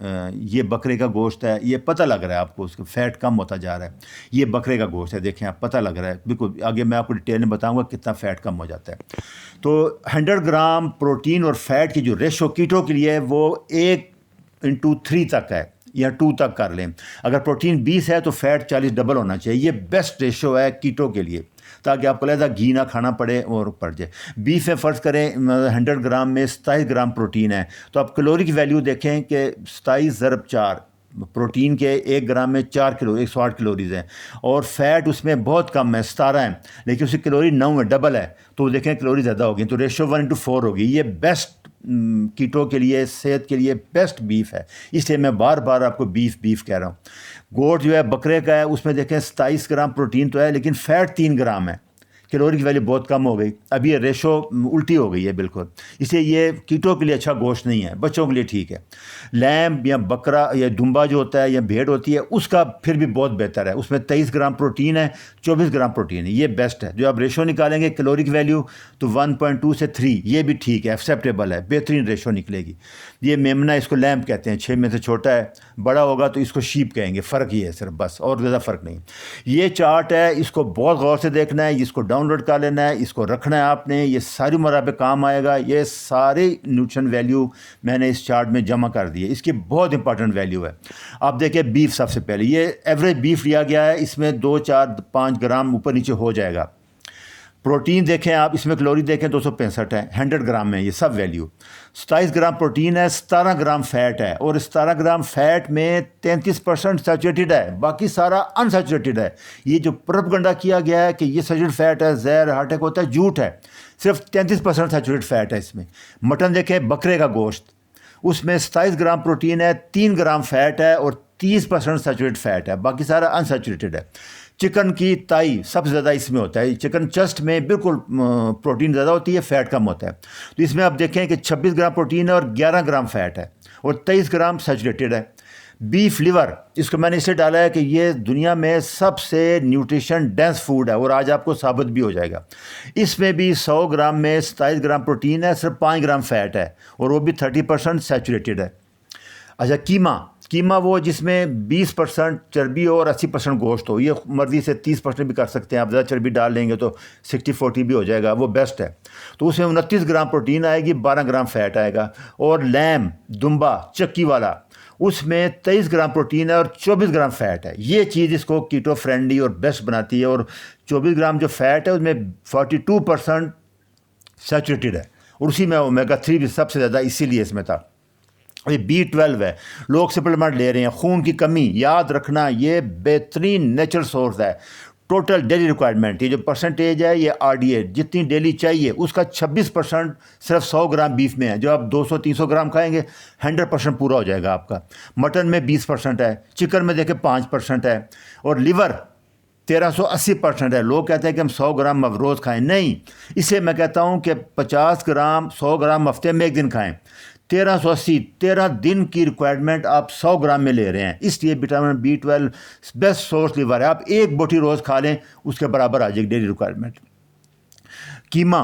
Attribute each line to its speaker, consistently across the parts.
Speaker 1: یہ بکرے کا گوشت ہے, یہ پتہ لگ رہا ہے آپ کو, اس کا فیٹ کم ہوتا جا رہا ہے. یہ بکرے کا گوشت ہے, دیکھیں آپ, پتہ لگ رہا ہے بالکل. آگے میں آپ کو ڈیٹیل میں بتاؤں گا کتنا فیٹ کم ہو جاتا ہے. تو 100 گرام پروٹین اور فیٹ کی جو ریشو کیٹو کے لیے ہے وہ 1:3 تک ہے, یا 2 تک کر لیں. اگر پروٹین 20 ہے تو فیٹ 40 ڈبل ہونا چاہیے. یہ بیسٹ ریشو ہے کیٹو کے لیے, تاکہ آپ کو لہذا گھی نہ کھانا پڑے اور پڑ جائے. بیف میں فرض کریں 100 گرام میں 27 گرام پروٹین ہے, تو آپ کیلوری کی ویلیو دیکھیں کہ 27 ضرب 4, پروٹین کے 1 گرام میں 4 کلو 108 کیلوریز ہیں, اور فیٹ اس میں بہت کم ہے 17 ہیں, لیکن اس کی کیلوری 9 ہے, ڈبل ہے, تو دیکھیں کیلوری زیادہ ہوگی. تو ریشو 1:4 ہوگی. یہ بیسٹ کیٹو کے لیے, صحت کے لیے بیسٹ بیف ہے. اس لیے میں بار بار آپ کو بیف کہہ رہا ہوں. گوشت جو ہے بکرے کا ہے, اس میں دیکھیں 27 گرام پروٹین تو ہے, لیکن فیٹ 3 گرام ہے. کیلوری کی ویلیو بہت کم ہو گئی. اب یہ ریشو الٹی ہو گئی ہے بالکل, اس لیے یہ کیٹو کے لیے اچھا گوشت نہیں ہے. بچوں کے لیے ٹھیک ہے. لیمب یا بکرا یا دمبا جو ہوتا ہے یا بھیڑ ہوتی ہے, اس کا پھر بھی بہت بہتر ہے. اس میں 23 گرام پروٹین ہے, 24 گرام پروٹین ہے. یہ بیسٹ ہے. جو آپ ریشو نکالیں گے کیلوری کی ویلیو تو 1.2 سے 3, یہ بھی ٹھیک ہے, ایکسیپٹیبل ہے, بہترین ریشو نکلے گی. یہ میمنا, اس کو لیمب کہتے ہیں, 6 میں سے چھوٹا ہے. بڑا ہوگا تو اس کو شیپ کہیں گے. فرق یہ ہے صرف, بس, اور زیادہ فرق نہیں. یہ چارٹ ہے, اس کو بہت غور سے دیکھنا ہے, اس کو ڈاؤن لوڈ کر لینا ہے, اس کو رکھنا ہے آپ نے. یہ ساری عمر پہ کام آئے گا. یہ سارے نیوٹریشن ویلیو میں نے اس چارٹ میں جمع کر دی ہے. اس کی بہت امپارٹنٹ ویلیو ہے. آپ دیکھیں بیف سب سے پہلے, یہ ایوریج بیف لیا گیا ہے, اس میں 2 4 5 گرام اوپر نیچے ہو جائے گا. پروٹین دیکھیں آپ, اس میں کیلوری دیکھیں 265 ہے, 100 گرام میں یہ سب ویلیو. 27 گرام پروٹین ہے, 17 گرام فیٹ ہے, اور 17 گرام فیٹ میں 33% سیچوریٹڈ ہے, باقی سارا انسیچوریٹڈ ہے. یہ جو پروپیگنڈا کیا گیا ہے کہ یہ سیچوریٹڈ فیٹ ہے, زہر ہارٹ اٹیک ہوتا ہے, جھوٹ ہے. صرف 33% سیچوریٹڈ فیٹ ہے اس میں. مٹن دیکھیں, بکرے کا گوشت, اس میں 27 گرام پروٹین ہے, 3 گرام فیٹ ہے, اور 30% سیچوریٹڈ فیٹ ہے, باقی سارا انسیچوریٹڈ ہے. چکن کی تائی سب سے زیادہ اس میں ہوتا ہے. چکن چسٹ میں بالکل پروٹین زیادہ ہوتی ہے, فیٹ کم ہوتا ہے. تو اس میں آپ دیکھیں کہ 26 گرام پروٹین ہے اور 11 گرام فیٹ ہے, اور 23 گرام سیچوریٹڈ ہے. بیف لیور, اس کو میں نے اس سے ڈالا ہے کہ یہ دنیا میں سب سے نیوٹریشن ڈینس فوڈ ہے, اور آج آپ کو ثابت بھی ہو جائے گا. اس میں بھی 100 گرام میں 27 گرام پروٹین ہے, صرف 5 گرام فیٹ ہے, اور وہ بھی 30% سیچوریٹڈ ہے. اچھا, قیمہ وہ جس میں 20% چربی اور 80% گوشت ہو. یہ مرضی سے 30% بھی کر سکتے ہیں آپ, زیادہ چربی ڈال لیں گے تو 60-40 بھی ہو جائے گا, وہ بیسٹ ہے. تو اس میں 29 گرام پروٹین آئے گی, 12 گرام فیٹ آئے گا. اور لیمب, دمبا, چکی والا, اس میں 23 گرام پروٹین ہے اور 24 گرام فیٹ ہے. یہ چیز اس کو کیٹو فرینڈلی اور بیسٹ بناتی ہے. اور 24 گرام جو فیٹ ہے اس میں 42% سیچوریٹڈ ہے, اور اسی میں اومیگا 3 بھی سب سے زیادہ اسی لیے اس میں تھا. یہ B12 ہے, لوگ سپلیمنٹ لے رہے ہیں. خون کی کمی, یاد رکھنا یہ بہترین نیچرل سورس ہے. ٹوٹل ڈیلی ریکوائرمنٹ, یہ جو پرسنٹیج ہے یہ RDA جتنی ڈیلی چاہیے اس کا 26% صرف 100 گرام بیف میں ہے. جو آپ 200-300 گرام کھائیں گے 100% پورا ہو جائے گا آپ کا. مٹن میں 20% ہے, چکن میں دیکھیں 5% ہے, اور لیور 1380% ہے. لوگ کہتے ہیں کہ ہم 100 گرام روز کھائیں, نہیں, اسے میں کہتا ہوں کہ 50 گرام 100 گرام ہفتے میں 1 دن کھائیں. 1380 13 دن کی ریکوائرمنٹ آپ 100 گرام میں لے رہے ہیں. اس لیے vitamin B12 best source liver ہے. آپ 1 بوٹی روز کھا لیں, اس کے برابر آ جائے گی ڈیلی ریکوائرمنٹ. قیمہ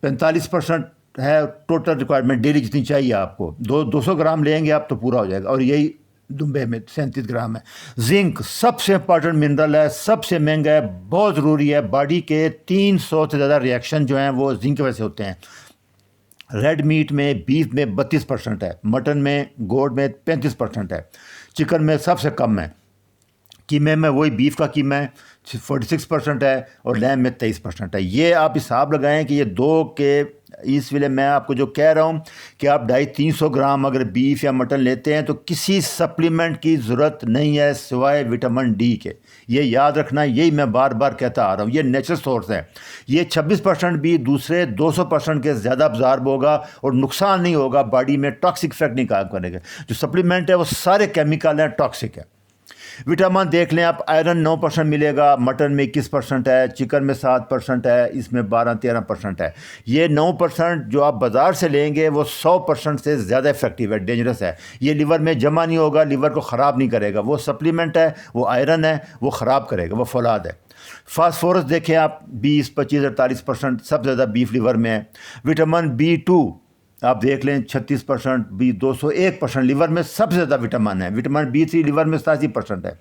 Speaker 1: 45% ہے ٹوٹل ریکوائرمنٹ ڈیلی جتنی چاہیے آپ کو. 200 گرام لیں گے آپ تو پورا ہو جائے گا, اور یہی دمبے میں 37 گرام ہے. زنک سب سے امپارٹنٹ منرل ہے, سب سے مہنگا ہے, بہت ضروری ہے. باڈی کے 300 سے زیادہ ریئیکشن جو ہیں وہ زنک کی وجہ سے ہوتے ہیں. ریڈ میٹ میں, بیف میں 32% ہے, مٹن میں, گوٹ میں 35% ہے, چکن میں سب سے کم ہے. قیمے میں وہی بیف کا قیمہ ہے 46% ہے, اور لیمب میں 23% ہے. یہ آپ حساب لگائیں کہ یہ 2 کے اس ویلے میں آپ کو جو کہہ رہا ہوں کہ آپ 250-300 گرام اگر بیف یا مٹن لیتے ہیں تو کسی سپلیمنٹ کی ضرورت نہیں ہے سوائے وٹامن ڈی کے. یہ یاد رکھنا, یہی میں بار بار کہتا آ رہا ہوں, یہ نیچرل سورس ہے. یہ 26% بھی دوسرے 200% کے زیادہ ابزارب ہوگا, اور نقصان نہیں ہوگا باڈی میں, ٹاکسک افیکٹ نہیں کام کرے گا. جو سپلیمنٹ ہے وہ سارے کیمیکل ہیں, ٹاکسک ہے. وٹامن دیکھ لیں آپ, آئرن 9% ملے گا, مٹن میں 21% ہے, چکن میں 7% ہے, اس میں 12-13% ہے. یہ 9% جو آپ بازار سے لیں گے وہ 100% سے زیادہ افیکٹیو ہے, ڈینجرس ہے. یہ لیور میں جمع نہیں ہوگا, لیور کو خراب نہیں کرے گا. وہ سپلیمنٹ ہے, وہ آئرن ہے, وہ خراب کرے گا, وہ فولاد ہے. فاسفورس دیکھیں آپ 20-25-48% سب سے زیادہ بیف لیور میں ہے. وٹامن B2 آپ دیکھ لیں 36%، بی 201%، لیور میں سب سے زیادہ وٹامن ہے. وٹامن B3 لیور میں 87% ہے.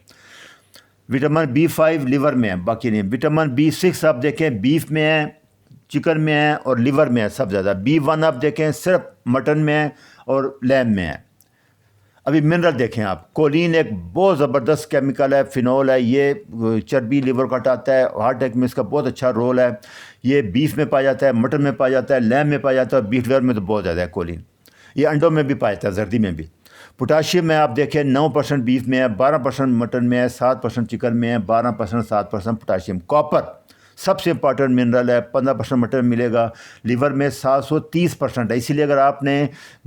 Speaker 1: وٹامن B5 لیور میں ہے، باقی نہیں. وٹامن B6 آپ دیکھیں بیف میں ہے، چکن میں ہے اور لیور میں ہے سب زیادہ. B1 آپ دیکھیں صرف مٹن میں ہے اور لیمب میں ہے. ابھی منرل دیکھیں آپ، کولین ایک بہت زبردست کیمیکل ہے، فینول ہے. یہ چربی لیور کو ہٹاتا ہے، ہارٹ اٹیک میں اس کا بہت اچھا رول ہے. یہ بیف میں پایا جاتا ہے، مٹن میں پایا جاتا ہے، لیمب میں پایا جاتا ہے، اور بیف لیور میں تو بہت زیادہ ہے کولین. یہ انڈوں میں بھی پایا جاتا ہے، زردی میں بھی. پوٹاشیم میں آپ دیکھیں 9% بیف میں ہے، 12% مٹن میں ہے، 7% چکن میں ہے، 12% 7% پوٹاشیم. کاپر سب سے امپارٹنٹ منرل ہے، 15% مٹن میں ملے گا. لیور میں 730% ہے. اسی لیے اگر آپ نے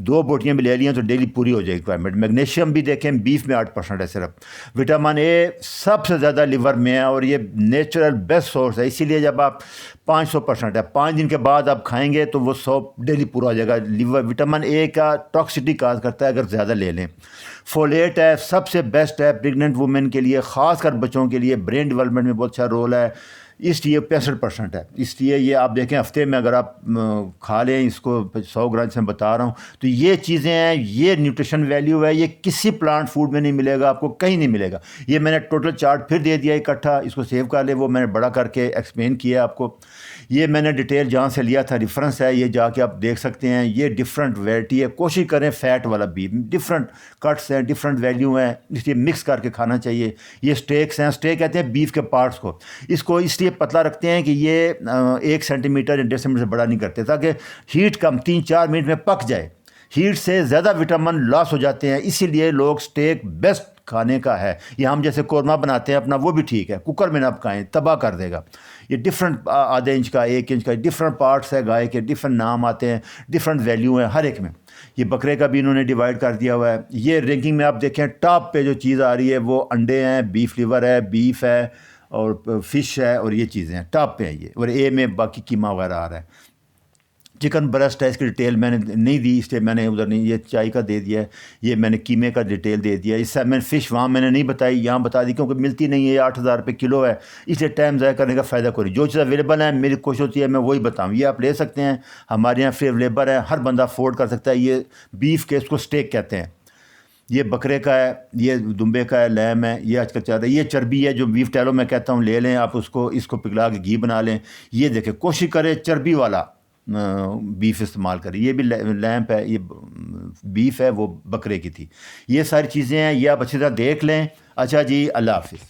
Speaker 1: 2 بوٹیاں بھی لے لی ہیں تو ڈیلی پوری ہو جائے گی ریکوائرمنٹ. میگنیشیم بھی دیکھیں بیف میں 8% ہے صرف. وٹامن اے سب سے زیادہ لیور میں ہے اور یہ نیچرل بیسٹ سورس ہے. اسی لیے جب آپ 500% ہے، 5 دن کے بعد آپ کھائیں گے تو وہ 100 ڈیلی پورا ہو جائے گا. لیور وٹامن اے کا ٹاکسٹی کاز کرتا ہے اگر زیادہ لے لیں. فولیٹ ہے، سب سے بیسٹ ہے پریگننٹ وومن کے لیے، خاص کر بچوں کے لیے. برین ڈیولپمنٹ میں بہت اچھا رول ہے. اس لیے 65% ہے. اس لیے یہ آپ دیکھیں ہفتے میں اگر آپ کھا لیں اس کو 100 گرام سے میں بتا رہا ہوں تو یہ چیزیں ہیں، یہ نیوٹریشن ویلیو ہے. یہ کسی پلانٹ فوڈ میں نہیں ملے گا، آپ کو کہیں نہیں ملے گا. یہ میں نے ٹوٹل چارٹ پھر دے دیا اکٹھا، اس کو سیو کر لیں. وہ میں نے بڑا کر کے ایکسپلین کیا آپ کو. یہ میں نے ڈیٹیل جہاں سے لیا تھا ریفرنس ہے، یہ جا کے آپ دیکھ سکتے ہیں. یہ ڈفرینٹ ویرائٹی ہے. کوشش کریں فیٹ والا بھی، ڈفرینٹ کٹس ہیں، ڈفرینٹ ویلیو ہیں، اس لیے مکس کر کے کھانا چاہیے. یہ اسٹیکس ہیں، اسٹیک کہتے ہیں بیف کے پارٹس کو. اس کو اس لیے پتلا رکھتے ہیں کہ یہ 1 سینٹی میٹر یا 1.5 سینٹی میٹر سے بڑا نہیں کرتے تاکہ ہیٹ کم 3-4 منٹ میں پک جائے. ہیٹ سے زیادہ وٹامن لاس ہو جاتے ہیں، اسی لیے لوگ اسٹیک بیسٹ کھانے کا ہے. یہ ہم جیسے قورمہ بناتے ہیں اپنا، وہ بھی ٹھیک ہے، کوکر میں نہ پکائیں، تباہ کر دے گا. یہ ڈفرینٹ آدھے انچ کا، 1 انچ کا، ڈفرینٹ پارٹس ہے گائے کے، ڈفرینٹ نام آتے ہیں، ڈفرینٹ ویلیو ہیں ہر ایک میں. یہ بکرے کا بھی انہوں نے ڈیوائڈ کر دیا ہوا ہے. یہ رینکنگ میں آپ دیکھیں ٹاپ پہ جو چیز آ رہی ہے وہ انڈے ہیں، بیف لیور ہے، بیف ہے اور فش ہے، اور یہ چیزیں ہیں ٹاپ پہ ہیں یہ. اور اے میں باقی قیمہ وغیرہ آ رہا ہے. چکن برسٹ ہے، اس کی ڈیٹیل میں نے نہیں دی اس لیے میں نے ادھر نہیں، یہ چائے کا دے دیا ہے. یہ میں نے قیمے کا ڈیٹیل دے دیا. اس سے میں فش وہاں میں نے نہیں بتائی، یہاں بتا دی کیونکہ ملتی نہیں ہے. 8,000 روپے کلو ہے، اس لیے ٹائم ضائع کرنے کا فائدہ کوئی نہیں. جو چیز اویلیبل ہے میری کوشش ہوتی ہے میں وہی بتاؤں. یہ آپ لے سکتے ہیں، ہمارے یہاں فری اویلیبل ہے، ہر بندہ افورڈ کر سکتا ہے. یہ بیف کے، اس کو اسٹیک کہتے ہیں. یہ بکرے کا ہے، یہ دمبے کا ہے، لیم ہے. یہ آج کل چل رہا ہے. یہ چربی ہے جو بیف ٹیلو میں کہتا ہوں، لے لیں آپ اس کو پگھلا کے گھی بنا لیں. یہ دیکھیں کوشش کریں چربی والا بیف استعمال کریں. یہ بھی لیمپ ہے، یہ بیف ہے وہ بکرے کی تھی. یہ ساری چیزیں ہیں، یہ آپ اچھی طرح دیکھ لیں. اچھا جی، اللہ حافظ.